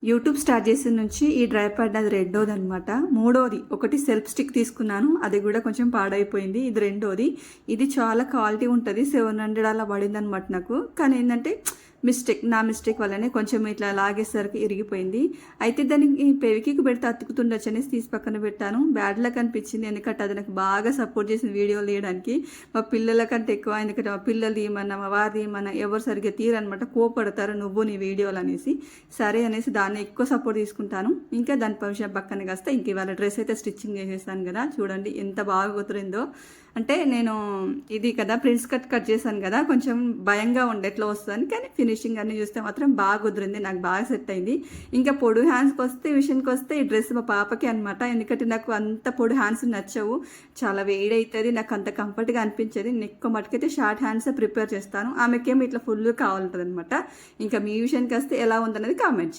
YouTube start చేసిన నుంచి ఈ డ్రై ప్యాడ్ అది రెండోది అనమాట. మూడోది ఒకటి సెల్ఫ్ స్టిక్ తీసుకున్నాను, అది కూడా కొంచెం పాడైపోయింది. ఇది రెండోది. ఇది చాలా క్వాలిటీ ఉంటుంది, 700 అలా పడింది అనమాట నాకు. కానీ ఏంటంటే నా మిస్టేక్ వల్లనే కొంచెం ఇట్లా లాగేసరికి ఇరిగిపోయింది. అయితే దానికి పెవికి పెడితే అతుకుతుండొచ్చు అనేసి తీసి పక్కన పెట్టాను. బ్యాడ్ లక్ అనిపించింది, ఎందుకంటే అది నాకు బాగా సపోర్ట్ చేసిన వీడియోలు తీయడానికి. మా పిల్లల కంటే ఎక్కువ, ఎందుకంటే మా పిల్లలు తీయమన్నా మా వారు తీయమన్నా ఎవరు సరిగ్గా తీరనమాట, కోపడతారు నువ్వు నీ వీడియోలు అనేసి. సరే అనేసి దాన్ని ఎక్కువ సపోర్ట్ తీసుకుంటాను. ఇంకా దాని విషయం పక్కన కాస్తే ఇంక ఇవాళ డ్రెస్ అయితే స్టిచ్చింగ్ చేసేసాను కదా, చూడండి ఎంత బాగా కుదిరిందో. అంటే నేను ఇది కదా ప్రిన్స్ కట్ చేశాను కదా, కొంచెం భయంగా ఉండే ఎట్లా వస్తుందని, కానీ ఫినిషింగ్ అన్నీ చూస్తే మాత్రం బాగా కుదిరింది, నాకు బాగా సెట్ అయింది. ఇంకా పొడు హ్యాండ్స్కి వస్తే విషయానికి వస్తే ఈ డ్రెస్ మా పాపకి అనమాట. ఎందుకంటే నాకు అంత పొడు హ్యాండ్స్ నచ్చవు, చాలా వేడి అవుతుంది, నాకు అంత కంఫర్ట్గా అనిపించేది. నెక్ మటుకైతే షార్ట్ హ్యాండ్స్ ప్రిపేర్ చేస్తాను, ఆమెకేమో ఇట్లా ఫుల్ కావాలంటుంది అనమాట. ఇంకా మీ విషయానికి వస్తే ఎలా ఉందనేది కామెంట్ చేయండి.